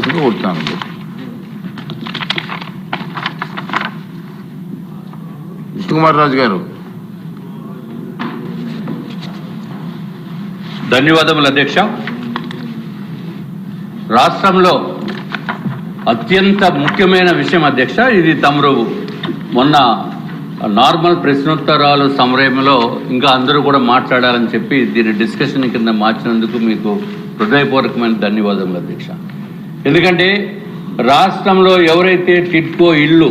మనస్ఫూర్తిగా కొడతాను. విష్ణుకుమార్ రాజు గారు. ధన్యవాదములు అధ్యక్ష. రాష్ట్రంలో అత్యంత ముఖ్యమైన విషయం అధ్యక్ష, ఇది తమరు మొన్న నార్మల్ ప్రశ్నోత్తరాలు సమయంలో ఇంకా అందరూ కూడా మాట్లాడాలని చెప్పి దీని డిస్కషన్ కింద మార్చినందుకు మీకు హృదయపూర్వకమైన ధన్యవాదములు అధ్యక్ష. ఎందుకంటే రాష్ట్రంలో ఎవరైతే టిడ్కో ఇళ్ళు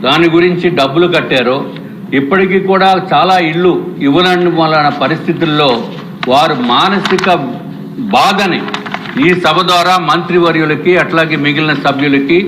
దాని గురించి డబ్బులు కట్టారో ఇప్పటికీ కూడా చాలా ఇళ్ళు ఇవ్వని వలన పరిస్థితుల్లో వారు మానసిక బాధని ఈ సభ ద్వారా మంత్రివర్యులకి అట్లాగే మిగిలిన సభ్యులకి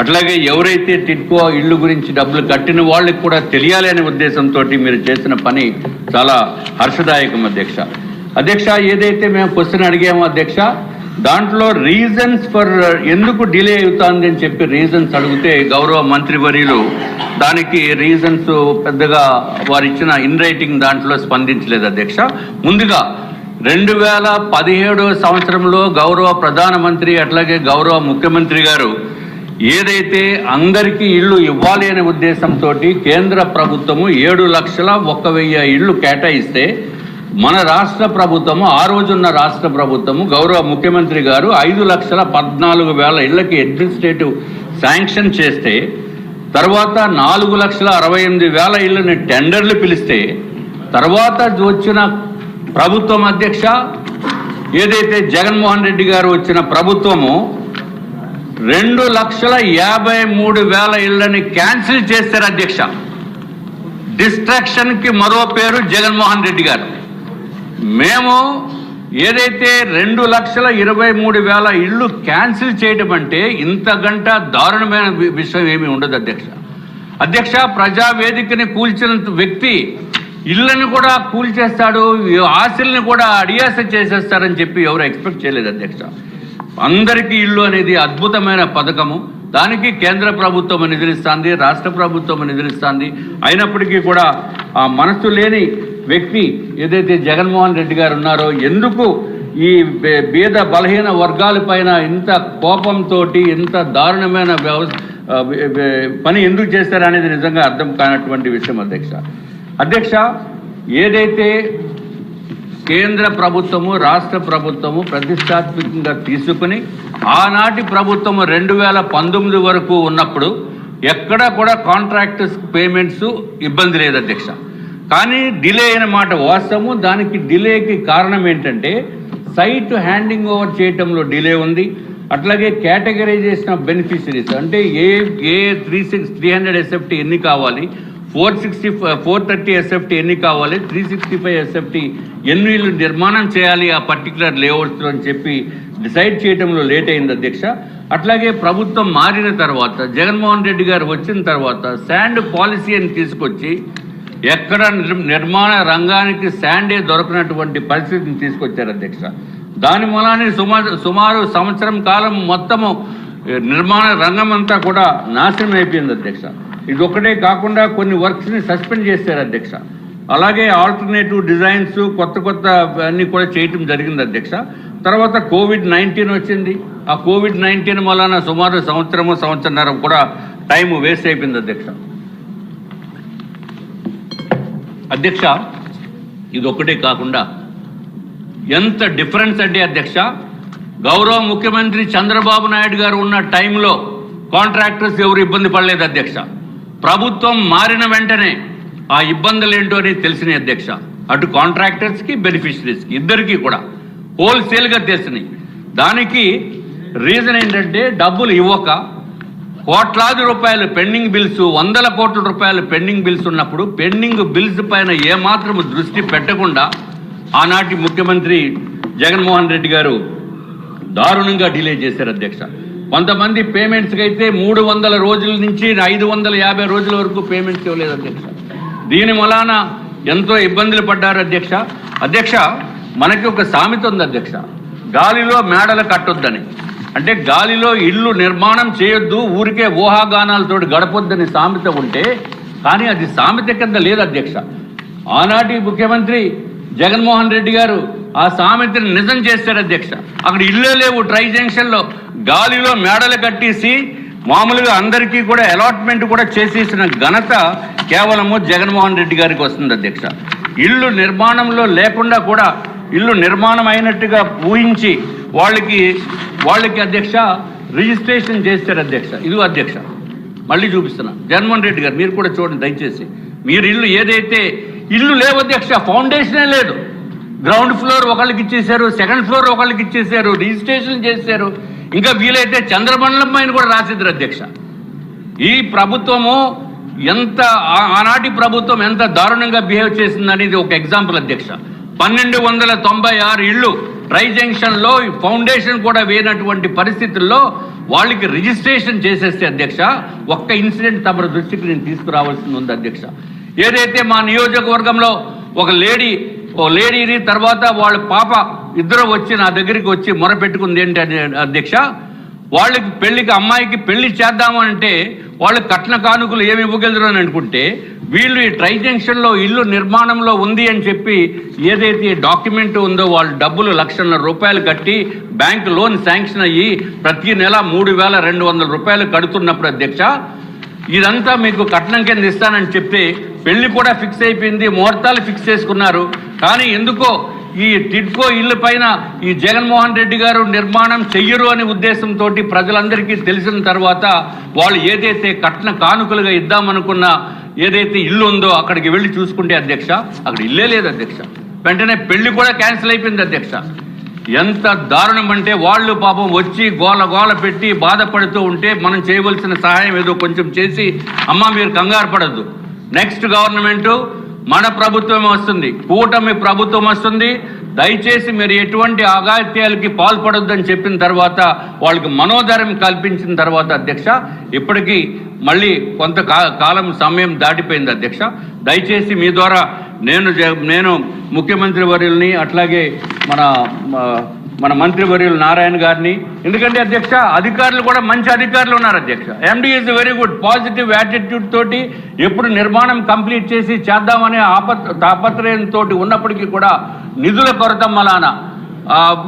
అట్లాగే ఎవరైతే టిడ్కో ఇళ్ళు గురించి డబ్బులు కట్టిన వాళ్ళకి కూడా తెలియాలి అనే ఉద్దేశంతో మీరు చేసిన పని చాలా హర్షదాయకం అధ్యక్ష. అధ్యక్ష, ఏదైతే మేము క్వశ్చన్ అడిగామో అధ్యక్ష, దాంట్లో రీజన్స్ ఫర్ ఎందుకు డిలే అవుతుంది అని చెప్పి రీజన్స్ అడిగితే గౌరవ మంత్రివర్యులు దానికి రీజన్స్ పెద్దగా వారు ఇచ్చిన ఇన్ రైటింగ్ దాంట్లో స్పందించలేదు అధ్యక్ష. ముందుగా 2017 సంవత్సరంలో గౌరవ ప్రధానమంత్రి అట్లాగే గౌరవ ముఖ్యమంత్రి గారు ఏదైతే అందరికీ ఇళ్ళు ఇవ్వాలి అనే ఉద్దేశంతో కేంద్ర ప్రభుత్వము 7,01,000 ఇళ్ళు కేటాయిస్తే మన రాష్ట్ర ప్రభుత్వము ఆ రోజున్న రాష్ట్ర ప్రభుత్వము గౌరవ ముఖ్యమంత్రి గారు 5,14,000 ఇళ్లకి అడ్మినిస్ట్రేటివ్ శాంక్షన్ చేస్తే తర్వాత 4,68,000 ఇళ్ళని టెండర్లు పిలిస్తే తర్వాత వచ్చిన ప్రభుత్వం అధ్యక్ష, ఏదైతే జగన్మోహన్ రెడ్డి గారు వచ్చిన ప్రభుత్వము 2,53,000 ఇళ్లని క్యాన్సిల్ చేశారు అధ్యక్ష. డిస్ట్రాక్షన్కి మరో పేరు జగన్మోహన్ రెడ్డి గారు. మేము ఏదైతే 2,23,000 ఇళ్ళు క్యాన్సిల్ చేయడం అంటే ఇంతగంట దారుణమైన విషయం ఏమీ ఉండదు అధ్యక్ష. అధ్యక్ష, ప్రజావేదికని కూల్చిన వ్యక్తి ఇళ్ళని కూడా కూల్చేస్తాడు, ఆశల్ని కూడా అడియాస చేసేస్తారని చెప్పి ఎవరు ఎక్స్పెక్ట్ చేయలేదు అధ్యక్ష. అందరికీ ఇల్లు అనేది అద్భుతమైన పథకము. దానికి కేంద్ర ప్రభుత్వం నిధులిస్తుంది, రాష్ట్ర ప్రభుత్వం నిధులిస్తుంది. అయినప్పటికీ కూడా ఆ మనసు లేని వ్యక్తి ఏదైతే జగన్మోహన్ రెడ్డి గారు ఉన్నారో ఎందుకు ఈ బీద బలహీన వర్గాలపైన ఇంత కోపంతో ఇంత దారుణమైన పని ఎందుకు చేస్తారనేది నిజంగా అర్థం కానటువంటి విషయం అధ్యక్ష. అధ్యక్ష, ఏదైతే కేంద్ర ప్రభుత్వము రాష్ట్ర ప్రభుత్వము ప్రతిష్టాత్మకంగా తీసుకుని ఆనాటి ప్రభుత్వము 2019 వరకు ఉన్నప్పుడు ఎక్కడా కూడా కాంట్రాక్టర్స్ పేమెంట్స్ ఇబ్బంది లేదు అధ్యక్ష. కానీ డిలే అయిన మాట వాస్తవము. దానికి డిలేకి కారణం ఏంటంటే సైట్ హ్యాండింగ్ ఓవర్ చేయటంలో డిలే ఉంది. అట్లాగే కేటగరైజేషన్ ఆఫ్ బెనిఫిషరీస్ అంటే ఏ 300 SFT ఎన్ని కావాలి, 430 SFT ఎన్ని కావాలి, 365 SFT ఎన్ని ఇళ్ళు నిర్మాణం చేయాలి ఆ పర్టికులర్ లేఅవుట్స్లో అని చెప్పి డిసైడ్ చేయడంలో లేట్ అయింది అధ్యక్ష. అట్లాగే ప్రభుత్వం మారిన తర్వాత జగన్మోహన్ రెడ్డి గారు వచ్చిన తర్వాత శాండ్ పాలసీ అని తీసుకొచ్చి ఎక్కడ నిర్మాణ రంగానికి శాండే దొరకనటువంటి పరిస్థితిని తీసుకొచ్చారు అధ్యక్ష. దాని మూలాన్ని సుమారు సంవత్సరం కాలం మొత్తము నిర్మాణ రంగం అంతా కూడా నాశనం అయిపోయింది అధ్యక్ష. ఇది ఒక్కటే కాకుండా కొన్ని వర్క్స్ని సస్పెండ్ చేశారు అధ్యక్ష. అలాగే ఆల్టర్నేటివ్ డిజైన్స్ కొత్త అన్నీ కూడా చేయటం జరిగింది అధ్యక్ష. తర్వాత కోవిడ్-19 వచ్చింది. ఆ కోవిడ్-19 వలన సుమారు సంవత్సరన్నర కూడా టైం వేస్ట్ అయిపోయింది అధ్యక్ష. అధ్యక్ష, ఇది ఒక్కటే కాకుండా ఎంత డిఫరెన్స్ అంటే అధ్యక్ష, గౌరవ ముఖ్యమంత్రి చంద్రబాబు నాయుడు గారు ఉన్న టైంలో కాంట్రాక్టర్స్ ఎవరు ఇబ్బంది పడలేదు అధ్యక్ష. ప్రభుత్వం మారిన వెంటనే ఆ ఇబ్బందులు ఏంటో అనేది తెలిసినాయి అధ్యక్ష. అటు కాంట్రాక్టర్స్కి బెనిఫిషరీస్కి ఇద్దరికీ కూడా హోల్సేల్గా తెలిసినాయి. దానికి రీజన్ ఏంటంటే డబ్బులు ఇవ్వక కోట్లాది రూపాయలు పెండింగ్ బిల్స్, 100 కోట్ల రూపాయలు పెండింగ్ బిల్స్ ఉన్నప్పుడు పెండింగ్ బిల్స్ పైన ఏమాత్రం దృష్టి పెట్టకుండా ఆనాటి ముఖ్యమంత్రి జగన్మోహన్ రెడ్డి గారు దారుణంగా డిలే చేశారు అధ్యక్ష. కొంతమంది పేమెంట్స్కి అయితే 300 రోజుల నుంచి 550 రోజుల వరకు పేమెంట్స్ ఇవ్వలేదు అధ్యక్ష. దీని వలన ఎంతో ఇబ్బందులు పడ్డారు అధ్యక్ష. అధ్యక్ష, మనకి ఒక సామెత ఉంది అధ్యక్ష, గాలిలో మేడలు కట్టొద్దని. అంటే గాలిలో ఇల్లు నిర్మాణం చేయొద్దు, ఊరికే ఊహాగానాలతో గడపొద్దని సామెత ఉంటే, కానీ అది సామెత కింద లేదు అధ్యక్ష. ఆనాటి ముఖ్యమంత్రి జగన్మోహన్ రెడ్డి గారు ఆ సామెతని నిజం చేశారు అధ్యక్ష. అక్కడ ఇళ్ళే లేవు, ట్రై జంక్షన్లో గాలిలో మేడలు కట్టేసి మామూలుగా అందరికీ కూడా అలాట్మెంట్ కూడా చేసేసిన ఘనత కేవలము జగన్మోహన్ రెడ్డి గారికి వస్తుంది అధ్యక్ష. ఇల్లు నిర్మాణంలో లేకుండా కూడా ఇల్లు నిర్మాణం అయినట్టుగా ఊహించి వాళ్ళకి అధ్యక్ష రిజిస్ట్రేషన్ చేశారు అధ్యక్ష. ఇదిగో అధ్యక్ష, మళ్ళీ చూపిస్తున్నా. జగన్మోహన్ రెడ్డి గారు మీరు కూడా చూడండి దయచేసి. మీరు ఇల్లు లేవు అధ్యక్ష, ఫౌండేషనే లేదు. గ్రౌండ్ ఫ్లోర్ ఒకళ్ళకి ఇచ్చేశారు, సెకండ్ ఫ్లోర్ ఒకళ్ళకి ఇచ్చేశారు, రిజిస్ట్రేషన్ చేశారు. ఇంకా వీలైతే చంద్రమండలం పైన కూడా రాసిద్దరు అధ్యక్ష. ఈ ప్రభుత్వము ఆనాటి ప్రభుత్వం ఎంత దారుణంగా బిహేవ్ చేసిందనేది ఒక ఎగ్జాంపుల్ అధ్యక్ష. 1296 ఇళ్ళు ట్రై జంక్షన్లో ఫౌండేషన్ కూడా వేయనటువంటి పరిస్థితుల్లో వాళ్ళకి రిజిస్ట్రేషన్ చేసేస్తే అధ్యక్ష, ఒక్క ఇన్సిడెంట్ తమ దృష్టికి నేను తీసుకురావాల్సింది ఉంది అధ్యక్ష. ఏదైతే మా నియోజకవర్గంలో ఒక లేడీని తర్వాత వాళ్ళ పాప ఇద్దరు వచ్చి నా దగ్గరికి వచ్చి మొరపెట్టుకుంది ఏంటి అధ్యక్ష, వాళ్ళకి అమ్మాయికి పెళ్లి చేద్దామంటే వాళ్ళు కట్న కానుకలు ఏమి ఇవ్వగలరు అని అనుకుంటే వీళ్ళు ఈ ట్రై జంక్షన్లో ఇల్లు నిర్మాణంలో ఉంది అని చెప్పి ఏదైతే డాక్యుమెంట్ ఉందో వాళ్ళు డబ్బులు 1,00,000 రూపాయలు కట్టి బ్యాంకు లోన్ శాంక్షన్ అయ్యి ప్రతి నెల 3,200 రూపాయలు కడుతున్నప్పుడు అధ్యక్ష, ఇదంతా మీకు కట్నం కింద ఇస్తానని చెప్తే పెళ్లి కూడా ఫిక్స్ అయిపోయింది, ముహూర్తాలు ఫిక్స్ చేసుకున్నారు. కానీ ఎందుకో ఈ టిడ్కో ఇళ్ళ పైన ఈ జగన్మోహన్ రెడ్డి గారు నిర్మాణం చెయ్యరు అనే ఉద్దేశంతో ప్రజలందరికీ తెలిసిన తర్వాత వాళ్ళు ఏదైతే కట్న కానుకలుగా ఇద్దామనుకున్న ఏదైతే ఇల్లు ఉందో అక్కడికి వెళ్ళి చూసుకుంటే అధ్యక్ష, అక్కడ ఇల్లే లేదు అధ్యక్ష. వెంటనే పెళ్లి కూడా క్యాన్సిల్ అయిపోయింది అధ్యక్ష. ఎంత దారుణం అంటే వాళ్ళు పాపం వచ్చి గోల పెట్టి బాధపడుతూ ఉంటే మనం చేయవలసిన సహాయం ఏదో కొంచెం చేసి, అమ్మ మీరు కంగారు పడద్దు, నెక్స్ట్ గవర్నమెంటు మన ప్రభుత్వం వస్తుంది, కూటమి ప్రభుత్వం వస్తుంది, దయచేసి మీరు ఎటువంటి అగాత్యాలకి పాల్పడొద్దని చెప్పిన తర్వాత వాళ్ళకి మనోధైర్యం కల్పించిన తర్వాత అధ్యక్ష, ఇప్పటికీ మళ్ళీ కొంత కాలం సమయం దాటిపోయింది అధ్యక్ష. దయచేసి మీ ద్వారా నేను ముఖ్యమంత్రి వర్యుల్ని అట్లాగే మన మంత్రివర్యులు నారాయణ గారిని, ఎందుకంటే అధ్యక్ష అధికారులు కూడా మంచి అధికారులు ఉన్నారు అధ్యక్ష. MD is very good, positive attitude తోటి ఎప్పుడు నిర్మాణం కంప్లీట్ చేసి చేద్దామనే తాపత్రయంతో ఉన్నప్పటికీ కూడా నిధుల కొరత మలాన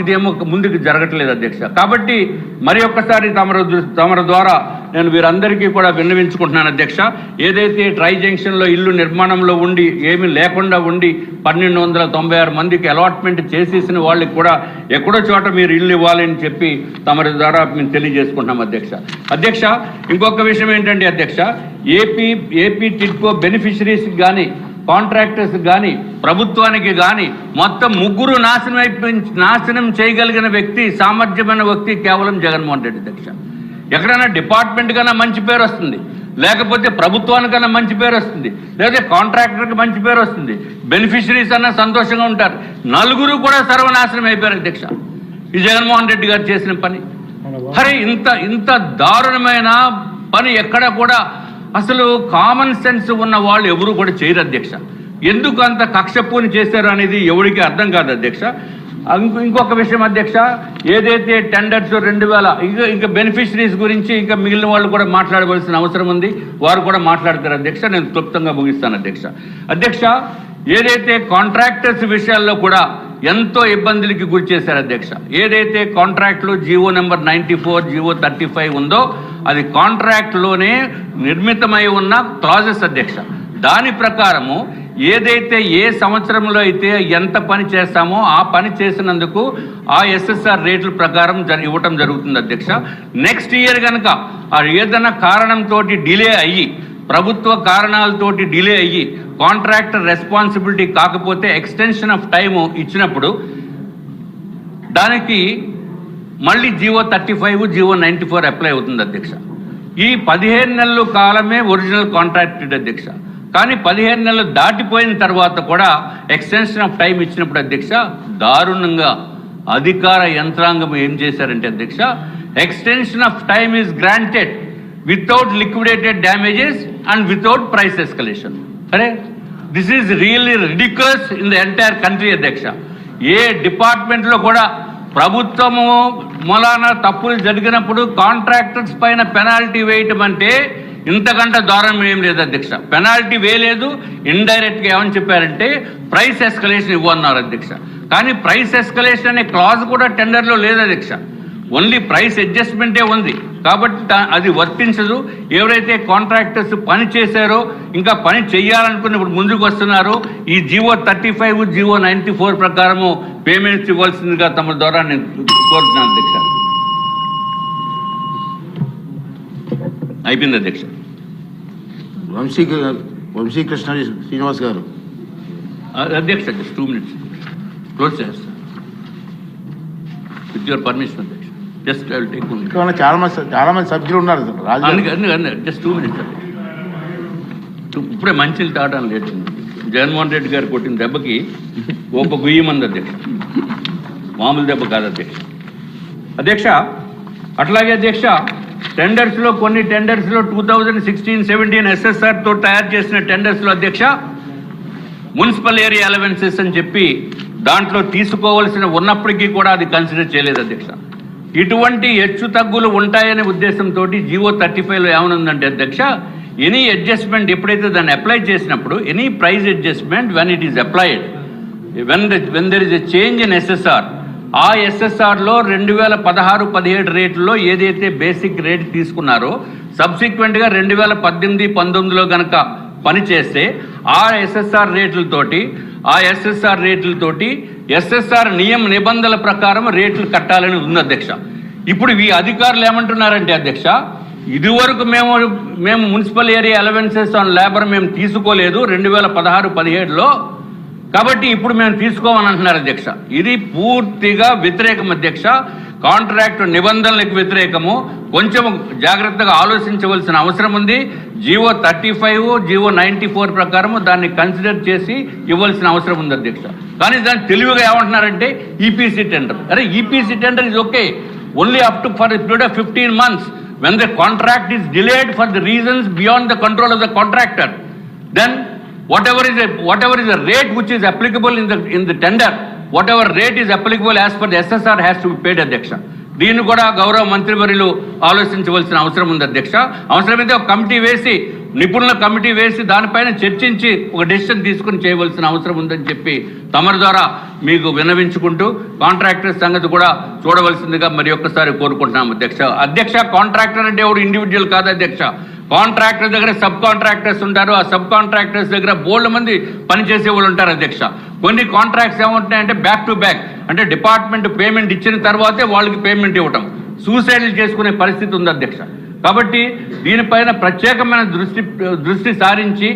ఇదేమో ముందుకు జరగట్లేదు అధ్యక్ష. కాబట్టి మరి ఒక్కసారి తమర ద్వారా నేను వీరందరికీ కూడా విన్నవించుకుంటున్నాను అధ్యక్ష. ఏదైతే ట్రై జంక్షన్లో ఇల్లు నిర్మాణంలో ఉండి ఏమీ లేకుండా ఉండి 1296 మందికి అలాట్మెంట్ చేసేసిన వాళ్ళకి కూడా ఎక్కడో చోట మీరు ఇల్లు ఇవ్వాలని చెప్పి తమరి ద్వారా మేము తెలియజేసుకుంటున్నాం అధ్యక్ష. ఇంకొక విషయం ఏంటంటే అధ్యక్ష, ఏపీ టిడ్కో బెనిఫిషరీస్కి కానీ కాంట్రాక్టర్స్ కానీ ప్రభుత్వానికి కానీ మొత్తం ముగ్గురు నాశనం చేయగలిగిన వ్యక్తి, సామర్థ్యమైన వ్యక్తి కేవలం జగన్మోహన్ రెడ్డి అధ్యక్ష. ఎక్కడైనా డిపార్ట్మెంట్ కన్నా మంచి పేరు వస్తుంది, లేకపోతే ప్రభుత్వానికన్నా మంచి పేరు వస్తుంది, లేదా కాంట్రాక్టర్కి మంచి పేరు వస్తుంది, బెనిఫిషరీస్ అన్నా సంతోషంగా ఉంటారు. నలుగురు కూడా సర్వనాశనం అయిపోయారు అధ్యక్ష ఈ జగన్మోహన్ రెడ్డి గారు చేసిన పని. అరే ఇంత దారుణమైన పని ఎక్కడ కూడా అసలు కామన్ సెన్స్ ఉన్న వాళ్ళు ఎవరు కూడా చేయరు అధ్యక్ష. ఎందుకు అంత కక్షపూని చేశారు అనేది ఎవరికి అర్థం కాదు అధ్యక్ష. ఇంకొక విషయం అధ్యక్ష, ఏదైతే టెండర్స్ 2000 ఇంకా బెనిఫిషరీస్ గురించి ఇంకా మిగిలిన వాళ్ళు కూడా మాట్లాడవలసిన అవసరం ఉంది, వారు కూడా మాట్లాడతారు అధ్యక్ష. నేను క్లుప్తంగా ముగిస్తాను అధ్యక్ష. ఏదైతే కాంట్రాక్టర్స్ విషయాల్లో కూడా ఎంతో ఇబ్బందులకి గురి చేశారు అధ్యక్ష. ఏదైతే కాంట్రాక్ట్లో జీవో నెంబర్ 94, జీవో 35 ఉందో అది కాంట్రాక్ట్లోనే నిర్మితమై ఉన్న క్లాజెస్ అధ్యక్ష. దాని ప్రకారము ఏదైతే ఏ సంవత్సరంలో అయితే ఎంత పని చేస్తామో ఆ పని చేసినందుకు ఆ ఎస్ఎస్ఆర్ రేట్ల ప్రకారం ఇవ్వటం జరుగుతుంది అధ్యక్ష. నెక్స్ట్ ఇయర్ కనుక ఏదైనా కారణంతో డిలే అయ్యి, ప్రభుత్వ కారణాలతోటి డిలే అయ్యి కాంట్రాక్టర్ రెస్పాన్సిబిలిటీ కాకపోతే ఎక్స్టెన్షన్ ఆఫ్ టైము ఇచ్చినప్పుడు దానికి మళ్ళీ జీవో 35, జీవో 94 అప్లై అవుతుంది అధ్యక్ష. ఈ 15 నెలల కాలమే ఒరిజినల్ కాంట్రాక్టెడ్ అధ్యక్ష. కానీ 15 నెలలు దాటిపోయిన తర్వాత కూడా ఎక్స్టెన్షన్ ఆఫ్ టైం ఇచ్చినప్పుడు అధ్యక్ష దారుణంగా అధికార యంత్రాంగం ఏం చేశారంటే అధ్యక్ష, extension of time is granted without liquidated damages and without price escalation. అరే this is really ridiculous in the entire country అధ్యక్ష. ఏ డిపార్ట్మెంట్లో కూడా ప్రభుత్వము మూలాన తప్పులు జరిగినప్పుడు కాంట్రాక్టర్స్ పైన పెనాల్టీ వేయటం అంటే ఇంతకంటే దారుణం ఏం లేదు అధ్యక్ష. పెనాల్టీ వేయలేదు, ఇండైరెక్ట్గా ఏమని చెప్పారంటే ప్రైస్ ఎస్కలేషన్ ఇవ్వన్నారు అధ్యక్ష. కానీ ప్రైస్ ఎస్కలేషన్ అనే క్లాజ్ కూడా టెండర్లో లేదు అధ్యక్ష. ఓన్లీ ప్రైస్ అడ్జస్ట్మెంటే ఉంది. కాబట్టి అది వర్తించదు. ఎవరైతే కాంట్రాక్టర్స్ పని చేశారో, ఇంకా పని చేయాలనుకుని ఇప్పుడు ముందుకు వస్తున్నారో, ఈ జీవో 35, జీవో 94 ప్రకారము పేమెంట్స్ ఇవ్వాల్సిందిగా తమ ద్వారా నేను కోరుతున్నాను అధ్యక్ష. అయిపోయింది అధ్యక్ష. వంశీకృష్ణ శ్రీనివాస్ గారు. అధ్యక్ష 2 minutes క్లోజ్ చేస్తాను విత్ యువర్ పర్మిషన్ అధ్యక్ష. Just I will take 1 minute. చాలా మంది సభ్యులు ఉన్నారు జస్ట్ 2 minutes. ఇప్పుడే మంచిలు తాగడం లేట్. జగన్మోహన్ రెడ్డి గారు కొట్టిన దెబ్బకి గొప్ప గుయ్యమంది అధ్యక్ష, మామూలు దెబ్బ కాదు అధ్యక్ష. అధ్యక్ష అట్లాగే అధ్యక్ష, టెండర్స్లో కొన్ని టెండర్స్లో 2016-17 SSRతో తయారు చేసిన టెండర్స్లో అధ్యక్ష మున్సిపల్ ఏరియా అలవెన్సెస్ అని చెప్పి దాంట్లో తీసుకోవాల్సిన ఉన్నప్పటికీ కూడా అది కన్సిడర్ చేయలేదు అధ్యక్ష. ఇటువంటి హెచ్చు తగ్గులు ఉంటాయనే ఉద్దేశంతో జీవో 35లో ఏమనుందంటే అధ్యక్ష, ఎనీ అడ్జస్ట్మెంట్ ఎప్పుడైతే దాన్ని అప్లై చేసినప్పుడు, any price adjustment when it is applied, when there is a change in SSR, ఆ SSRలో 2016-17 రేట్లలో ఏదైతే బేసిక్ రేట్ తీసుకున్నారో సబ్సిక్వెంట్గా 2018-19లో కనుక పనిచేస్తే ఆ SSR రేట్లతోటి SSR నియమ నిబంధనల ప్రకారం రేట్లు కట్టాలని ఉంది అధ్యక్ష. ఇప్పుడు ఈ అధికారులు ఏమంటున్నారంటే అధ్యక్ష, ఇదివరకు మేము municipal area allowances on labour మేము తీసుకోలేదు 2016-17లో, కాబట్టి ఇప్పుడు మేము తీసుకోమని అంటున్నారు అధ్యక్ష. ఇది పూర్తిగా వ్యతిరేకం అధ్యక్ష, కాంట్రాక్ట్ నిబంధనలకు వ్యతిరేకము. కొంచెం జాగ్రత్తగా ఆలోచించవలసిన అవసరం ఉంది. జీవో 35, జీవో 94 ప్రకారం దాన్ని కన్సిడర్ చేసి ఇవ్వాల్సిన అవసరం ఉంది అధ్యక్ష. కానీ దాన్ని తెలివిగా ఏమంటున్నారంటే ఈపీసీ టెండర్. అరే EPC tender is okay only up to for period of 15 months when the contract is delayed for the reasons beyond the control of the contractor. Then whatever is the rate which is applicable in the tender, whatever rate is applicable as per the SSR has to be paid అధ్యక్ష. దీన్ని కూడా గౌరవ మంత్రివర్యులు ఆలోచించవలసిన అవసరం ఉంది అధ్యక్ష. అవసరమైతే ఒక కమిటీ వేసి, నిపుణుల కమిటీ వేసి దానిపైన చర్చించి ఒక డెసిషన్ తీసుకుని చేయవలసిన అవసరం ఉందని చెప్పి తమరి ద్వారా మీకు విన్నవించుకుంటూ కాంట్రాక్టర్ సంగతి కూడా చూడవలసిందిగా మరి ఒక్కసారి కోరుకుంటున్నాం అధ్యక్ష. అధ్యక్ష కాంట్రాక్టర్ అంటే ఎవరు ఇండివిజువల్ కాదు అధ్యక్ష. కాంట్రాక్టర్ దగ్గర సబ్ కాంట్రాక్టర్స్ ఉంటారు. ఆ సబ్ కాంట్రాక్టర్స్ దగ్గర బోల్డ్ మంది పనిచేసే వాళ్ళు ఉంటారు అధ్యక్ష. కొన్ని కాంట్రాక్ట్స్ ఏమంటున్నాయంటే బ్యాక్ టు బ్యాక్, అంటే డిపార్ట్మెంట్ పేమెంట్ ఇచ్చిన తర్వాతే వాళ్ళకి పేమెంట్ ఇవ్వటం, సూసైడ్లు చేసుకునే పరిస్థితి ఉంది అధ్యక్ష. కాబట్టి దీనిపైన ప్రత్యేకమైన దృష్టి సారించి